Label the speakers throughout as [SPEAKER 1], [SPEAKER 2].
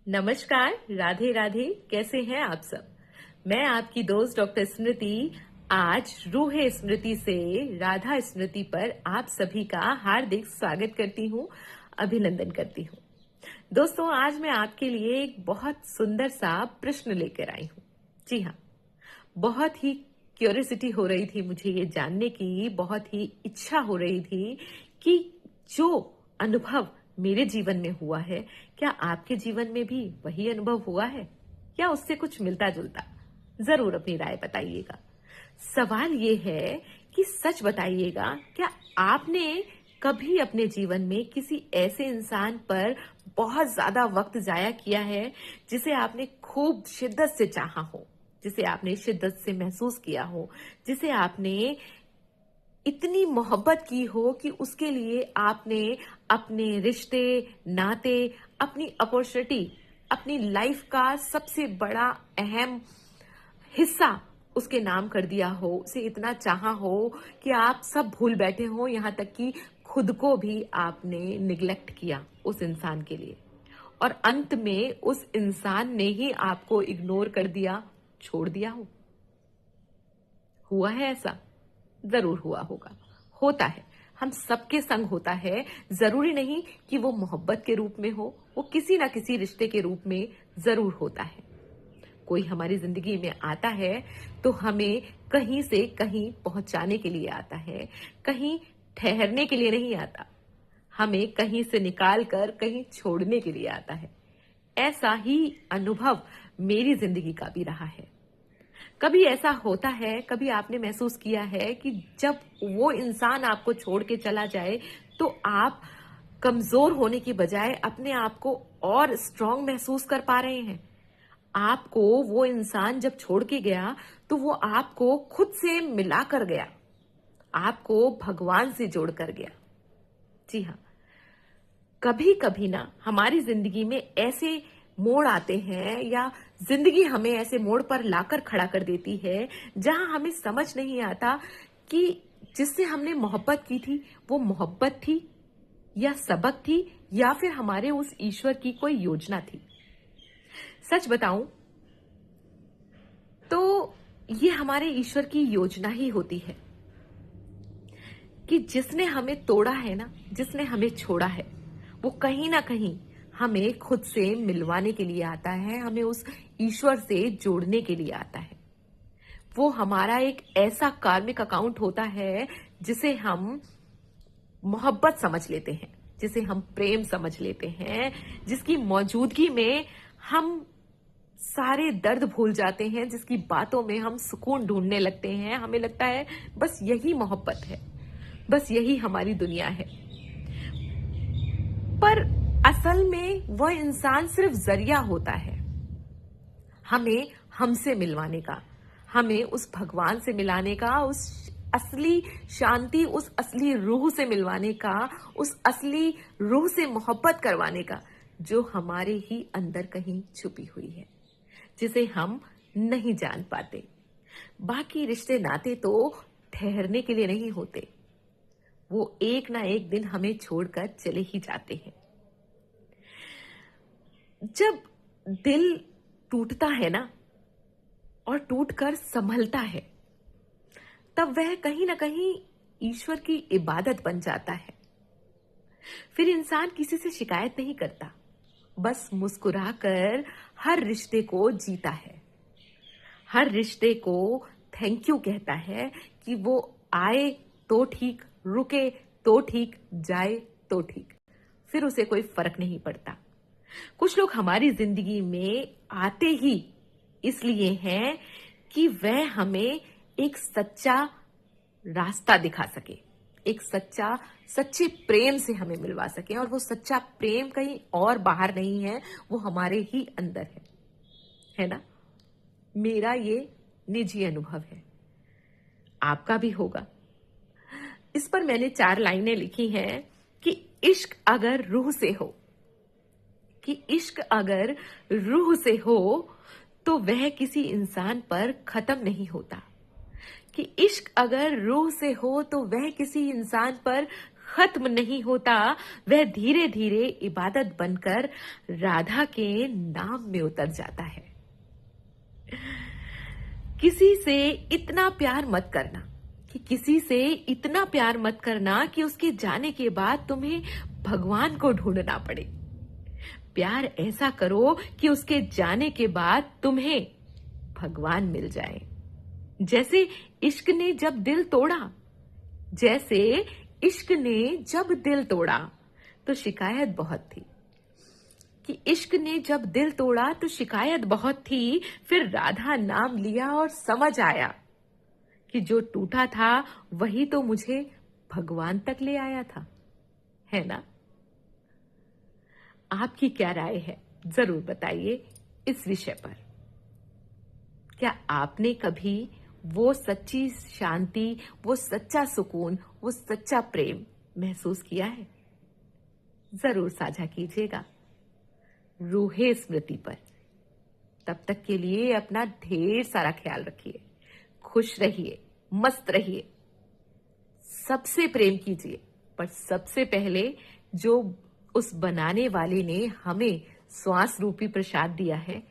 [SPEAKER 1] नमस्कार, राधे राधे। कैसे हैं आप सब? मैं आपकी दोस्त डॉक्टर स्मृति आज रूह स्मृति से राधा स्मृति पर आप सभी का हार्दिक स्वागत करती हूँ, अभिनंदन करती हूँ। दोस्तों, आज मैं आपके लिए एक बहुत सुंदर सा प्रश्न लेकर आई हूँ। जी हाँ, बहुत ही क्यूरियोसिटी हो रही थी मुझे ये जानने की, बहुत ही इच्छा हो रही थी कि जो अनुभव मेरे जीवन में हुआ है, क्या आपके जीवन में भी वही अनुभव हुआ है या उससे कुछ मिलता जुलता? जरूर अपनी राय बताइएगा। सवाल ये है कि सच बताइएगा, क्या आपने कभी अपने जीवन में किसी ऐसे इंसान पर बहुत ज्यादा वक्त जाया किया है जिसे आपने खूब शिद्दत से चाहा हो, जिसे आपने शिद्दत से महसूस किया हो, जिसे आपने इतनी मोहब्बत की हो कि उसके लिए आपने अपने रिश्ते, नाते, अपनी अपॉर्चुनिटी, अपनी लाइफ का सबसे बड़ा अहम हिस्सा उसके नाम कर दिया हो, उसे इतना चाहा हो कि आप सब भूल बैठे हो, यहां तक कि खुद को भी आपने निग्लेक्ट किया उस इंसान के लिए, और अंत में उस इंसान ने ही आपको इग्नोर कर दिया, छोड़ दिया हो? हुआ है ऐसा? जरूर हुआ होगा, होता है, हम सबके संग होता है। जरूरी नहीं कि वो मोहब्बत के रूप में हो, वो किसी ना किसी रिश्ते के रूप में जरूर होता है। कोई हमारी जिंदगी में आता है तो हमें कहीं से कहीं पहुंचाने के लिए आता है, कहीं ठहरने के लिए नहीं आता, हमें कहीं से निकाल कर कहीं छोड़ने के लिए आता है। ऐसा ही अनुभव मेरी जिंदगी का भी रहा है। कभी ऐसा होता है, कभी आपने महसूस किया है कि जब वो इंसान आपको छोड़ के चला जाए तो आप कमजोर होने की बजाय अपने आप को और स्ट्रांग महसूस कर पा रहे हैं। आपको वो इंसान जब छोड़ के गया तो वो आपको खुद से मिला कर गया, आपको भगवान से जोड़ कर गया। जी हाँ, कभी कभी ना हमारी जिंदगी में ऐसे मोड़ आते हैं या जिंदगी हमें ऐसे मोड़ पर लाकर खड़ा कर देती है जहां हमें समझ नहीं आता कि जिससे हमने मोहब्बत की थी वो मोहब्बत थी या सबक थी या फिर हमारे उस ईश्वर की कोई योजना थी। सच बताऊं तो ये हमारे ईश्वर की योजना ही होती है कि जिसने हमें तोड़ा है ना, जिसने हमें छोड़ा है, वो कहीं ना कहीं हमें खुद से मिलवाने के लिए आता है, हमें उस ईश्वर से जोड़ने के लिए आता है। वो हमारा एक ऐसा कार्मिक अकाउंट होता है जिसे हम मोहब्बत समझ लेते हैं, जिसे हम प्रेम समझ लेते हैं, जिसकी मौजूदगी में हम सारे दर्द भूल जाते हैं, जिसकी बातों में हम सुकून ढूंढने लगते हैं। हमें लगता है बस यही मोहब्बत है, बस यही हमारी दुनिया है। पर असल में वह इंसान सिर्फ जरिया होता है हमें हमसे मिलवाने का, हमें उस भगवान से मिलाने का, उस असली शांति, उस असली रूह से मिलवाने का, उस असली रूह से मोहब्बत करवाने का जो हमारे ही अंदर कहीं छुपी हुई है, जिसे हम नहीं जान पाते। बाकी रिश्ते नाते तो ठहरने के लिए नहीं होते, वो एक ना एक दिन हमें छोड़कर चले ही जाते हैं। जब दिल टूटता है ना और टूटकर संभलता है, तब वह कहीं ना कहीं ईश्वर की इबादत बन जाता है। फिर इंसान किसी से शिकायत नहीं करता, बस मुस्कुराकर हर रिश्ते को जीता है, हर रिश्ते को थैंक यू कहता है कि वो आए तो ठीक, रुके तो ठीक, जाए तो ठीक, फिर उसे कोई फर्क नहीं पड़ता। कुछ लोग हमारी जिंदगी में आते ही इसलिए हैं कि वह हमें एक सच्चा रास्ता दिखा सके, एक सच्चे प्रेम से हमें मिलवा सके, और वो सच्चा प्रेम कहीं और बाहर नहीं है, वो हमारे ही अंदर है ना? मेरा ये निजी अनुभव है, आपका भी होगा। इस पर मैंने 4 लाइनें लिखी हैं कि इश्क अगर रूह से हो, कि इश्क अगर रूह से हो तो वह किसी इंसान पर खत्म नहीं होता, कि इश्क अगर रूह से हो तो वह किसी इंसान पर खत्म नहीं होता, वह धीरे धीरे इबादत बनकर राधा के नाम में उतर जाता है। किसी से इतना प्यार मत करना किसी से इतना प्यार मत करना कि उसके जाने के बाद तुम्हें भगवान को ढूंढना पड़े। प्यार ऐसा करो कि उसके जाने के बाद तुम्हें भगवान मिल जाए। जैसे इश्क ने जब दिल तोड़ा तो शिकायत बहुत थी फिर राधा नाम लिया और समझ आया कि जो टूटा था वही तो मुझे भगवान तक ले आया था, है ना? आपकी क्या राय है, जरूर बताइए इस विषय पर। क्या आपने कभी वो सच्ची शांति, वो सच्चा सुकून, वो सच्चा प्रेम महसूस किया है? जरूर साझा कीजिएगा रूहे स्मृति पर। तब तक के लिए अपना ढेर सारा ख्याल रखिए, खुश रहिए, मस्त रहिए, सबसे प्रेम कीजिए, पर सबसे पहले जो उस बनाने वाले ने हमें श्वास रूपी प्रसाद दिया है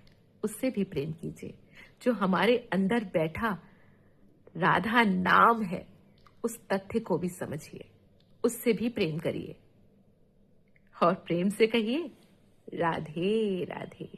[SPEAKER 1] उससे भी प्रेम कीजिए। जो हमारे अंदर बैठा राधा नाम है उस तथ्य को भी समझिए, उससे भी प्रेम करिए और प्रेम से कहिए राधे राधे।